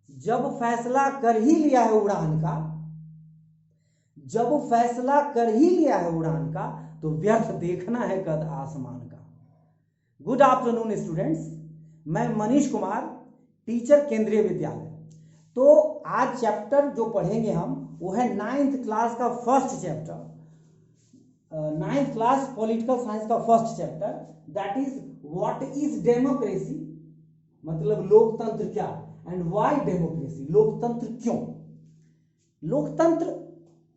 जब फैसला कर ही लिया है उड़ान का, जब फैसला कर ही लिया है उड़ान का, तो व्यर्थ देखना है कद आसमान का। गुड आफ्टरनून स्टूडेंट्स, मैं मनीष कुमार, टीचर केंद्रीय विद्यालय। तो आज चैप्टर जो पढ़ेंगे हम वो है 9th क्लास का first chapter, 9th class political science का first chapter, that is what is democracy, मतलब लोकतंत्र क्या, एंड व्हाई डेमोक्रेसी, लोकतंत्र क्यों। लोकतंत्र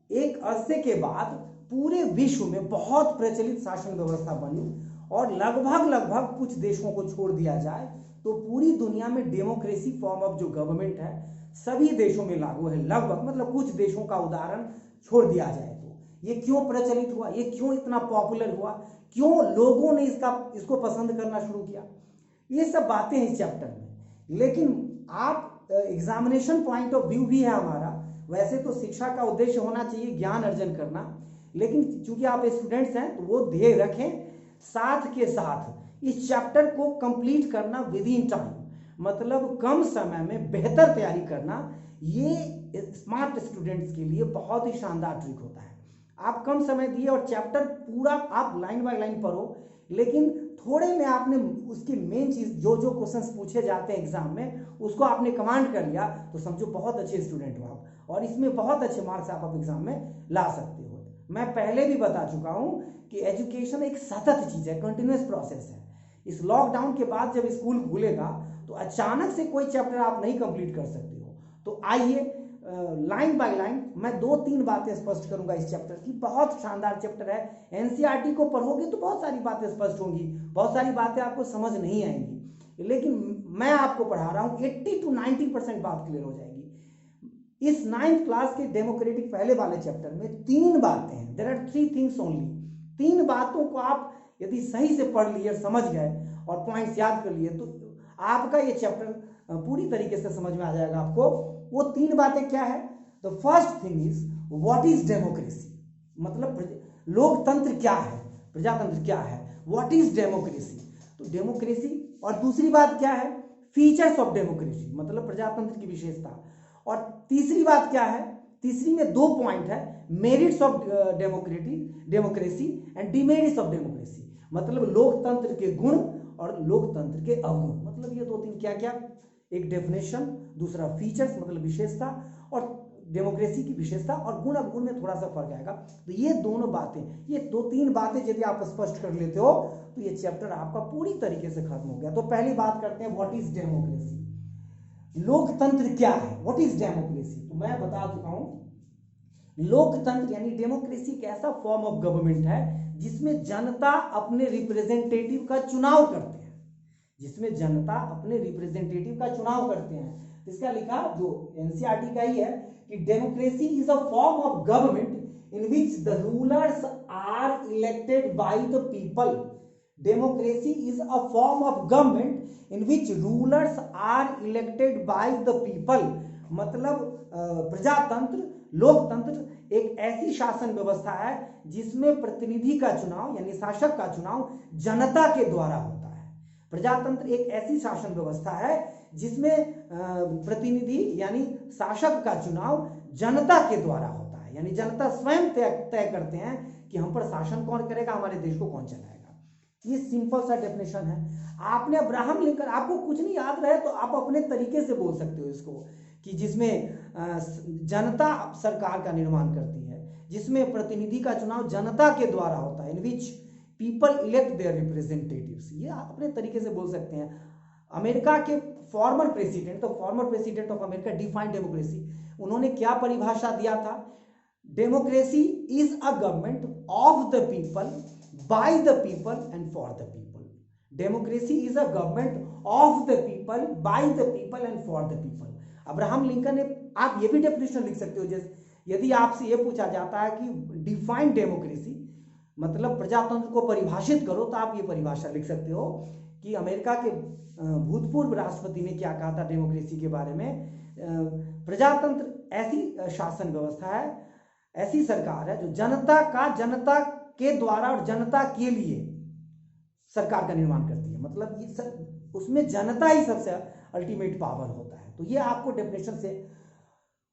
एक अरसे के बाद पूरे विश्व में बहुत प्रचलित शासन व्यवस्था बनी और लगभग कुछ देशों को छोड़ दिया जाए तो पूरी दुनिया में डेमोक्रेसी फॉर्म ऑफ जो गवर्नमेंट है सभी देशों में लागू है लगभग, मतलब कुछ देशों का उदाहरण छोड़ दिया जाए तो। ये क्यों प्रचलित हुआ, ये क्यों इतना पॉपुलर हुआ, क्यों लोगों ने इसको पसंद करना शुरू किया, ये सब बातें हैं इस चैप्टर में। लेकिन आप एग्जामिनेशन पॉइंट ऑफ व्यू भी है हमारा, वैसे तो शिक्षा का उद्देश्य होना चाहिए ज्ञान अर्जन करना, लेकिन चूंकि आप स्टूडेंट्स हैं तो वो ध्येय रखें, साथ के साथ इस चैप्टर को कंप्लीट करना विद इन टाइम, मतलब कम समय में बेहतर तैयारी करना, ये स्मार्ट स्टूडेंट्स के लिए बहुत ही शानदार ट्रिक होता है। आप कम समय दिए और चैप्टर पूरा आप लाइन बाय लाइन पढ़ो, लेकिन थोड़े में आपने उसकी मेन चीज जो क्वेश्चंस पूछे जाते हैं एग्जाम में उसको आपने कमांड कर लिया तो समझो बहुत अच्छे स्टूडेंट हो आप, और इसमें बहुत अच्छे मार्क्स आप एग्जाम में ला सकते हो। मैं पहले भी बता चुका हूं कि एजुकेशन एक सतत चीज है, कंटिन्यूअस प्रोसेस है। इस लॉकडाउन के बाद जब स्कूल खुलेगा तो अचानक से कोई चैप्टर आप नहीं कंप्लीट कर सकते हो। तो आइए लाइन बाय लाइन मैं 2-3 बातें स्पष्ट करूंगा इस चैप्टर की। बहुत शानदार चैप्टर है, एनसीईआरटी को पढ़ोगे तो बहुत सारी बातें स्पष्ट होंगी, बहुत सारी बातें आपको समझ नहीं आएंगी, लेकिन मैं आपको पढ़ा रहा हूं 80 to 90% बात क्लियर हो जाएगी। इस 9th क्लास के डेमोक्रेटिक पहले वाले चैप्टर में 3 बातें हैं, देयर आर 3 थिंग्स ओनली। 3 बातों को आप यदि सही से पढ़ लिए, समझ गए और पॉइंट्स याद कर लिए तो आपका ये चैप्टर पूरी तरीके से समझ में आ जाएगा आपको। वो 3 बातें क्या है? The first thing is what is democracy, मतलब लोकतंत्र क्या है, प्रजातंत्र क्या है, व्हाट इज डेमोक्रेसी, तो डेमोक्रेसी। और दूसरी बात क्या है? फीचर्स ऑफ डेमोक्रेसी, मतलब प्रजातंत्र की विशेषता। और तीसरी बात क्या है? तीसरी में 2 पॉइंट है, merits of democracy and demerits of democracy, मतलब लोकतंत्र के गुण और लोकतंत्र के अवगुण। मतलब ये 2-3 क्या क्या, एक डेफिनेशन, दूसरा फीचर्स मतलब विशेषता, और डेमोक्रेसी की विशेषता और गुण अवगुण में थोड़ा सा फर्क आएगा। तो ये दोनों बातें, ये 2-3 बातें यदि आप स्पष्ट कर लेते हो तो ये चैप्टर आपका पूरी तरीके से खत्म हो गया। तो पहली बात करते हैं व्हाट इज डेमोक्रेसी, लोकतंत्र क्या है, व्हाट इज डेमोक्रेसी। तो मैं बता चुका हूं, लोकतंत्र यानी डेमोक्रेसी एक ऐसा फॉर्म ऑफ गवर्नमेंट है जिसमें जनता अपने रिप्रेजेंटेटिव का चुनाव करते हैं, जिसमें जनता अपने रिप्रेजेंटेटिव का चुनाव करते हैं। इसका लिखा जो एनसीईआरटी का ही है कि democracy is a form of government in which the rulers are elected by the people. Democracy is a form of government in which rulers are elected by the people, मतलब प्रजातंत्र, लोकतंत्र एक ऐसी शासन व्यवस्था है जिसमें प्रतिनिधि का चुनाव यानी शासक का चुनाव जनता के द्वारा होता है। प्रजातंत्र एक ऐसी शासन व्यवस्था है जिसमें प्रतिनिधि यानी शासक का चुनाव जनता के द्वारा होता है, यानी जनता स्वयं तय करते हैं कि हम पर शासन कौन करेगा, हमारे देश को कौन चलाएगा। ये सिंपल सा डेफिनेशन है। आपने अब्राहम लिंकन, आपको कुछ नहीं याद रहे तो आप अपने तरीके से बोल सकते हो इसको, कि जिसमें जनता सरकार का निर्माण करती है, जिसमें प्रतिनिधि का चुनाव जनता के द्वारा होता है, in which people elect their representatives, ये आप अपने तरीके से बोल सकते हैं। अमेरिका के फॉर्मर प्रेसिडेंट, तो former president of America defined democracy, उन्होंने क्या परिभाषा दिया था? Democracy is a government of the people, bye the people and for the people. Democracy is a government of the people, bye the people and for the people. Abraham Lincoln ने, आप ये भी definition लिख सकते हो, जैसे यदि आपसे ये पूछा जाता है कि डिफाइन डेमोक्रेसी, मतलब प्रजातंत्र को परिभाषित करो, तो आप ये परिभाषा लिख सकते हो कि अमेरिका के भूतपूर्व राष्ट्रपति ने क्या कहा था डेमोक्रेसी के बारे में। प्रजातंत्र ऐसी शासन व्यवस्था है, ऐसी सरकार है जो जनता के द्वारा और जनता के लिए सरकार का निर्माण करती है, मतलब ये उसमें जनता ही सबसे अल्टीमेट पावर होता है। तो ये आपको डेफिनेशन से।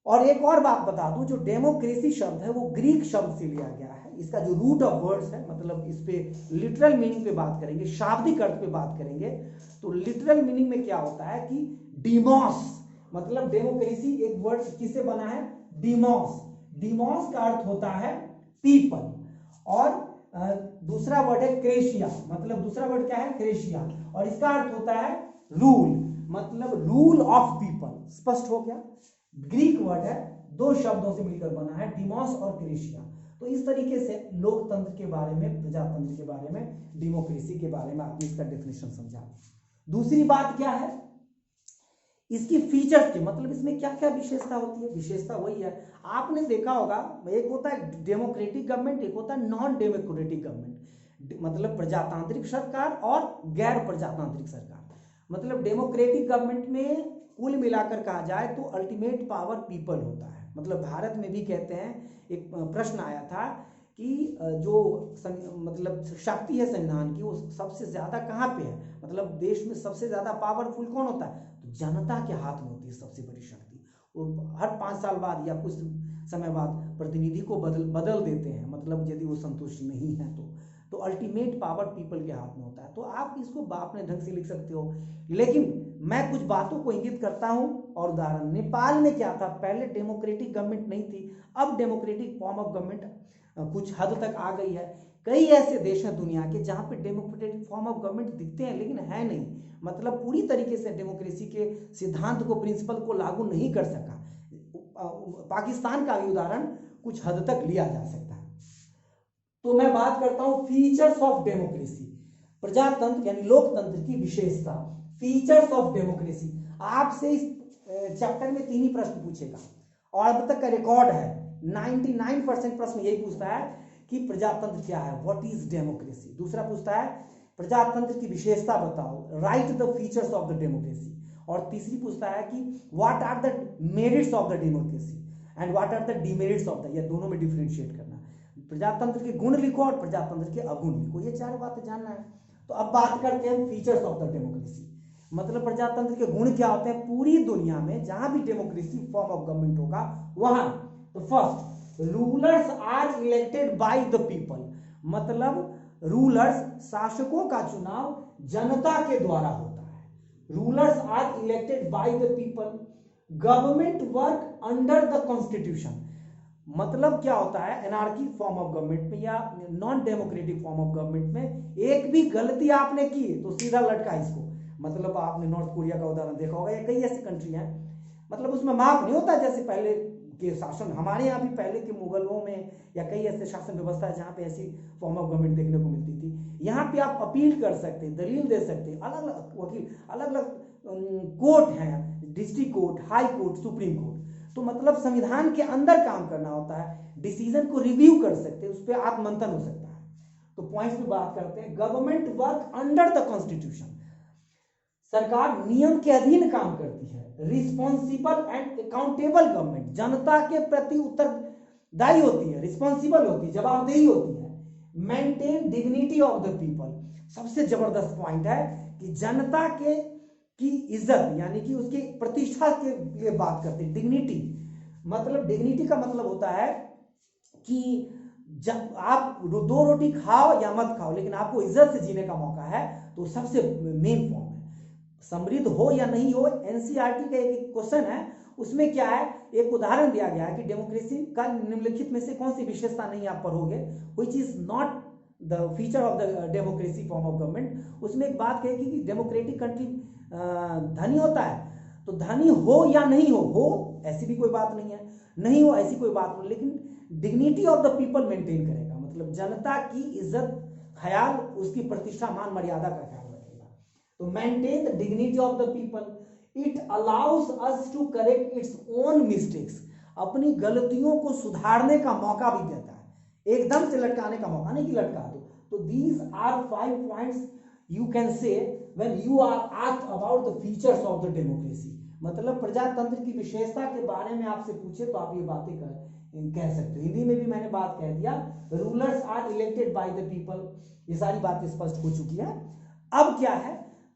और एक और बात बता दूं, जो डेमोक्रेसी शब्द है वो ग्रीक शब्द से लिया गया है। इसका जो रूट ऑफ वर्ड्स है, मतलब इस पे लिटरल मीनिंग पे बात करेंगे, शाब्दिक अर्थ पे बात करेंगे, तो लिटरल मीनिंग में क्या होता है कि डिमोस, मतलब डेमोक्रेसी एक वर्ड किससे बना है, डिमोस। डिमोस का अर्थ होता है पीपल, और दूसरा वर्ड है क्रेशिया, मतलब दूसरा वर्ड क्या है, क्रेशिया, और इसका अर्थ होता है रूल, मतलब रूल ऑफ पीपल। स्पष्ट हो गया। ग्रीक वर्ड है, दो शब्दों से मिलकर बना है, डिमोस और क्रेशिया। तो इस तरीके से लोकतंत्र के बारे में, प्रजातंत्र के बारे में, डेमोक्रेसी के बारे में आपने इसका डेफिनेशन समझा। दूसरी बात क्या है, इसकी फीचर्स के, मतलब इसमें क्या क्या विशेषता होती है। विशेषता वही है, आपने देखा होगा, एक होता है डेमोक्रेटिक गवर्नमेंट, एक होता है नॉन डेमोक्रेटिक गवर्नमेंट, मतलब प्रजातांत्रिक सरकार और गैर प्रजातांत्रिक सरकार। मतलब डेमोक्रेटिक गवर्नमेंट में कुल मिलाकर कहा जाए तो अल्टीमेट पावर पीपल होता है। मतलब भारत में भी कहते हैं, एक प्रश्न आया था कि जो मतलब शक्ति है संविधान की, वो सबसे ज्यादा कहाँ पे है, मतलब देश में सबसे ज्यादा पावरफुल कौन होता है, तो जनता के हाथ में होती है सबसे बड़ी शक्ति। वो हर 5 साल बाद या कुछ समय बाद प्रतिनिधि को बदल देते हैं, मतलब यदि वो संतुष्ट नहीं है तो अल्टीमेट पावर पीपल के हाथ में होता है। तो आप इसको अपने ढंग से लिख सकते हो, लेकिन मैं कुछ बातों को इंगित करता हूं। और उदाहरण, नेपाल में क्या था, पहले डेमोक्रेटिक गवर्नमेंट नहीं थी, अब डेमोक्रेटिक फॉर्म ऑफ गवर्नमेंट कुछ हद तक आ गई है। कई ऐसे देश हैं दुनिया के जहां पे डेमोक्रेटिक फॉर्म ऑफ गवर्नमेंट दिखते हैं लेकिन है नहीं, मतलब पूरी तरीके से डेमोक्रेसी के सिद्धांत को, प्रिंसिपल को लागू नहीं कर सका। पाकिस्तान का भी उदाहरण कुछ हद तक लिया जा सकता है। तो मैं बात करता हूं फीचर्स ऑफ डेमोक्रेसी, प्रजातंत्र यानी लोकतंत्र की विशेषता, फीचर्स ऑफ डेमोक्रेसी। आपसे इस चैप्टर में 3 ही प्रश्न पूछेगा और अब तक का रिकॉर्ड है 99% प्रश्न यही पूछता है कि प्रजातंत्र क्या है, व्हाट इज डेमोक्रेसी। दूसरा पूछता है प्रजातंत्र की विशेषता बताओ, write the features of the democracy. और तीसरी पूछता है कि what are the merits of the democracy and what are the demerits of the, ये दोनों में डिफरेंशिएट करना। प्रजातंत्र के गुण लिखो और प्रजातंत्र के अगुण लिखो, ये 4 बातें जानना है। तो अब बात करते हैं फीचर्स ऑफ द डेमोक्रेसी, मतलब प्रजातंत्र के गुण क्या होते हैं। पूरी दुनिया में जहां भी डेमोक्रेसी फॉर्म ऑफ गवर्नमेंट होगा वहां, तो first, rulers are elected by the people, मतलब रूलर्स, शासकों का चुनाव जनता के द्वारा होता है। Rulers are elected by the people. Government work under the constitution, मतलब क्या होता है, एनार्की फॉर्म ऑफ गवर्नमेंट में या non democratic form of government में एक भी गलती आपने की तो सीधा लटका इसको। मतलब आपने नॉर्थ कोरिया का उदाहरण देखा होगा, या कई ऐसी कंट्री हैं, मतलब उसमें माफ नहीं होता। जैसे पहले के शासन, हमारे यहाँ भी पहले के मुगलों में या कई ऐसे शासन व्यवस्था है जहाँ पे ऐसी फॉर्म ऑफ गवर्नमेंट देखने को मिलती थी। यहाँ पे आप अपील कर सकते, दलील दे सकते, अलग अलग वकील, अलग अलग कोर्ट हैं, district court, high court, supreme court. तो मतलब संविधान के अंदर काम करना होता है, डिसीजन को रिव्यू कर सकते हैं, उस पर आप मंथन हो सकता है। तो पॉइंट्स पे बात करते हैं। Government work under the constitution, सरकार नियम के अधीन काम करती है। रिस्पॉन्सिबल एंड अकाउंटेबल गवर्नमेंट, जनता के प्रति उत्तरदायी होती है, रिस्पॉन्सिबल होती है, जवाबदेही होती है। Maintain dignity of the people, सबसे जबरदस्त पॉइंट है कि जनता के की इज्जत यानी कि उसकी प्रतिष्ठा के लिए बात करते हैं। डिग्निटी, मतलब डिग्निटी का मतलब होता है कि जब आप 2 रोटी खाओ या मत खाओ लेकिन आपको इज्जत से जीने का मौका है, तो सबसे मेन फॉर्म है। समृद्ध हो या नहीं हो, एनसीईआरटी का एक क्वेश्चन है, उसमें क्या है, एक उदाहरण दिया गया है कि डेमोक्रेसी का निम्नलिखित में से कौन सी विशेषता नहीं आप पढ़ोगे, which is not the feature of the democracy form of government. उसमें एक बात कही कि डेमोक्रेटिक कंट्री धनी होता है, तो धनी हो या नहीं हो ऐसी भी कोई बात नहीं है, नहीं हो ऐसी कोई बात नहीं, लेकिन dignity of the people maintain करेगा, मतलब जनता की इज्जत, ख्याल, उसकी प्रतिष्ठा, मान मर्यादा का ख्याल रखेगा। तो maintain the dignity of the people. It allows us to correct its own mistakes, अपनी गलतियों को सुधारने का मौका भी देता है, एकदम से लटकाने का मौका नहीं कि लटका दो। तो these are 5 points you can say when you are asked about the features of the democracy, मतलब प्रजातंत्र की विशेषता के बारे में आपसे पूछे तो आप ये बातें कह सकते हो। हिंदी में भी मैंने बात कह दिया, rulers are elected by the people, ये सारी बातें स्पष्ट हो चुकी है। अब क्या है,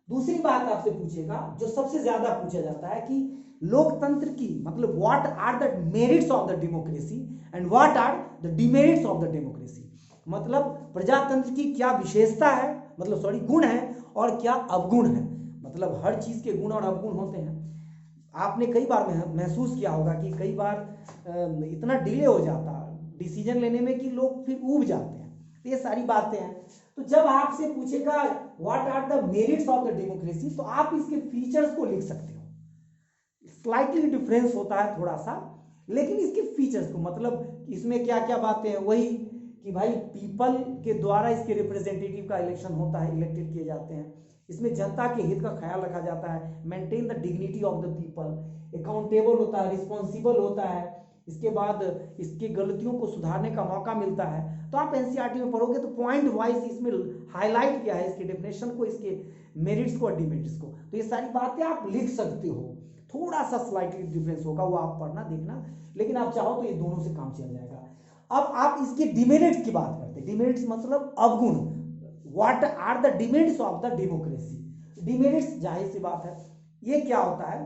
दूसरी बात आपसे पूछेगा जो सबसे ज्यादा पूछा जाता है कि लोकतंत्र की मतलब what are the merits of the democracy and what are the demerits of the democracy, मतलब प्रजातंत्र की क्या विशेषता है, मतलब सॉरी गुण है, और क्या अवगुण है। मतलब हर चीज के गुण और अवगुण होते हैं। आपने कई बार महसूस किया होगा कि कई बार इतना डिले हो जाता डिसीजन लेने में कि लोग फिर ऊब जाते हैं। तो ये सारी बातें हैं। तो जब आपसे पूछेगा what are the merits of the democracy, तो आप इसके फीचर्स को लिख सकते हो। स्लाइटली डिफरेंस होता है थोड़ा सा, लेकिन इसके फीचर्स को, मतलब इसमें क्या क्या बातें हैं, वही कि भाई पीपल के द्वारा इसके रिप्रेजेंटेटिव का इलेक्शन होता है, इलेक्टेड किए जाते हैं। इसमें जनता के हित का ख्याल रखा जाता है, maintain the dignity of the people, accountable होता है, रिस्पॉन्सिबल होता है। इसके बाद इसके गलतियों को सुधारने का मौका मिलता है। तो आप एनसीईआरटी में पढ़ोगे तो पॉइंट वाइज इसमें हाईलाइट किया है इसके डेफिनेशन को, इसके मेरिट्स को और डिमेरिट्स को। तो ये सारी बातें आप लिख सकते हो। थोड़ा सा स्लाइटली डिफरेंस होगा, वो आप पढ़ना देखना, लेकिन आप चाहो तो ये दोनों से काम चल जाएगा। अब आप इसके डिमेरिट्स की बात करते हैं। डिमेरिट्स मतलब अवगुण, what are the demerits of the democracy. Demerits जाहिर सी बात है, ये क्या होता है,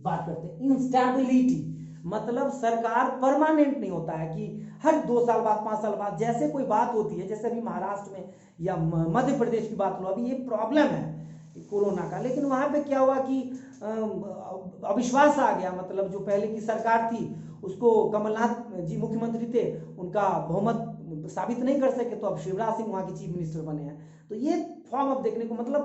बात करते हैं इंस्टेबिलिटी, मतलब सरकार परमानेंट नहीं होता है कि हर 2 साल बाद 5 साल बाद जैसे कोई बात होती है, जैसे अभी महाराष्ट्र में या मध्य प्रदेश की बात लो, अभी ये प्रॉब्लम है कोरोना का, लेकिन वहां पे क्या हुआ कि अविश्वास आ गया, मतलब जो पहले की सरकार थी उसको कमलनाथ जी मुख्यमंत्री थे, उनका बहुमत साबित नहीं कर सके, तो अब शिवराज सिंह वहां के चीफ मिनिस्टर बने हैं। तो ये फॉर्म अब देखने को, मतलब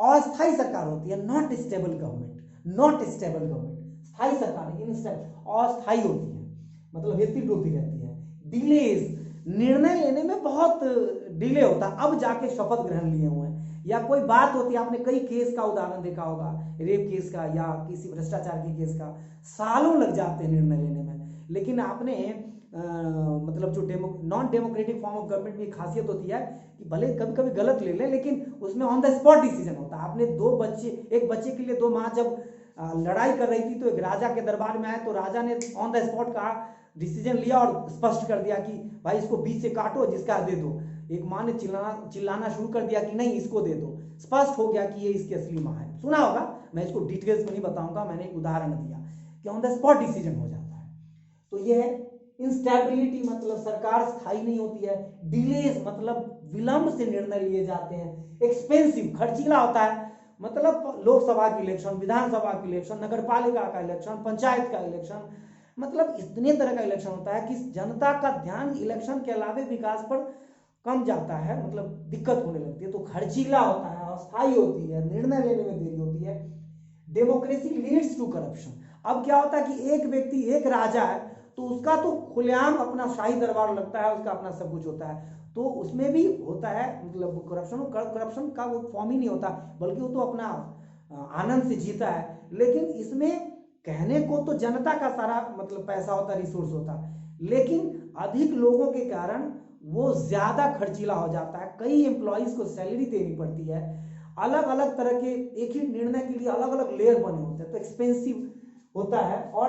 अस्थायी सरकार होती है, not stable government, not stable government, स्थायी सरकार इंस्टेबल अस्थायी होती है, मतलब हिलती डुलती रहती है। डिलेज, निर्णय लेने में बहुत डिले होता है, अब जाके शपथ ग्रहण लिए हुए हैं, या कोई बात होती है, आपने कई केस का उदाहरण देखा होगा, रेप केस का या किसी भ्रष्टाचार के केस का, सालों लग जाते हैं निर्णय लेने में। लेकिन आपने मतलब जो non democratic form of government में खासियत होती है कि भले कभी कभी गलत ले लें, लेकिन उसमें ऑन द स्पॉट डिसीजन होता है। आपने एक बच्चे के लिए 2 माँ जब लड़ाई कर रही थी, तो एक राजा के दरबार में आए, तो राजा ने ऑन द स्पॉट कहा, डिसीजन लिया और स्पष्ट कर दिया कि भाई इसको बीच से काटो, जिसका दे दो। एक माँ ने चिल्लाना शुरू कर दिया कि नहीं इसको दे दो, स्पष्ट हो गया कि ये इसकी असली माँ है। सुना होगा, मैं इसको डिटेल्स में नहीं बताऊंगा, मैंने एक उदाहरण दिया कि ऑन द स्पॉट डिसीजन हो जाता है। तो ये है इंस्टेबिलिटी, मतलब सरकार स्थायी नहीं होती है। डिलेज मतलब विलंब से निर्णय लिए जाते हैं। एक्सपेंसिव, खर्चीला होता है, मतलब लोकसभा की इलेक्शन, विधानसभा की इलेक्शन, नगर पालिका का इलेक्शन, पंचायत का इलेक्शन, मतलब इतने तरह का इलेक्शन होता है कि जनता का ध्यान इलेक्शन के अलावे विकास पर कम जाता है, मतलब दिक्कत होने लगती है। तो खर्चीला होता है, अस्थायी होती है, निर्णय लेने में देरी होती है। Democracy leads to corruption. अब क्या होता है कि एक व्यक्ति, एक राजा है, तो उसका तो खुलेआम अपना शाही दरबार लगता है, उसका अपना सब कुछ होता है, तो उसमें भी होता है, मतलब करप्शन का वो फॉर्म ही नहीं होता, बल्कि वो तो अपना आनंद से जीता है। लेकिन इसमें कहने को तो जनता का सारा मतलब पैसा होता, रिसोर्स होता, लेकिन अधिक लोगों के कारण वो ज्यादा खर्चीला हो जाता है। कई एम्प्लॉइज को सैलरी देनी पड़ती है, अलग अलग तरह के एक ही निर्णय के लिए अलग अलग लेयर बने होते हैं, तो एक्सपेंसिव होता है, और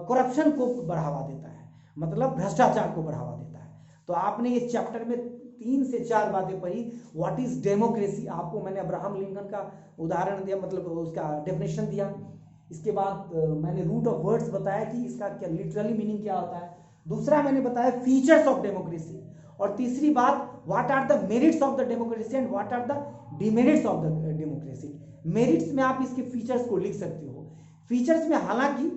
करप्शन को बढ़ावा देता है, मतलब भ्रष्टाचार को बढ़ावा देता है। तो आपने ये चैप्टर में 3 से 4 बातें पढ़ी। व्हाट इज डेमोक्रेसी, आपको मैंने अब्राहम लिंकन का उदाहरण दिया, मतलब उसका डेफिनेशन दिया। इसके बाद मैंने रूट ऑफ वर्ड्स बताया कि इसका क्या लिटरली मीनिंग क्या होता है। दूसरा मैंने बताया फीचर्स ऑफ डेमोक्रेसी, और तीसरी बात what are the merits of the democracy and what are the demerits of the democracy. Merits में आप इसके फीचर्स को लिख सकते हो। फीचर्स में हालांकि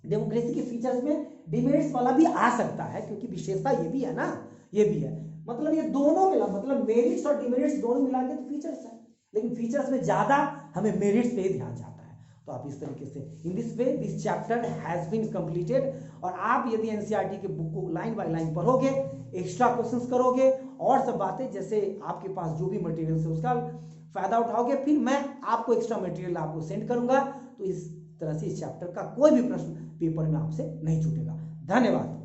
डेमोक्रेसी के फीचर्स में डिमेरिट्स वाला भी आ सकता है, क्योंकि विशेषता ये भी है ना, ये भी है, मतलब ये दोनों मिला, मतलब मेरिट्स और डिमेरिट्स दोनों मिला के तो फीचर्स है, लेकिन फीचर्स में ज्यादा हमें मेरिट्स पे ही ध्यान जाता है। तो आप इस तरीके से, in this way this chapter has been completed. और आप यदि एनसीईआरटी के बुक को लाइन बाय लाइन पढ़ोगे, एक्स्ट्रा क्वेश्चंस करोगे, और सब बातें, जैसे आपके पास जो भी मटेरियल है उसका फायदा उठाओगे, फिर मैं आपको एक्स्ट्रा मटेरियल आपको सेंड करूंगा। तो इस तरह से इस चैप्टर का कोई भी प्रश्न पेपर में आपसे नहीं छूटेगा। धन्यवाद।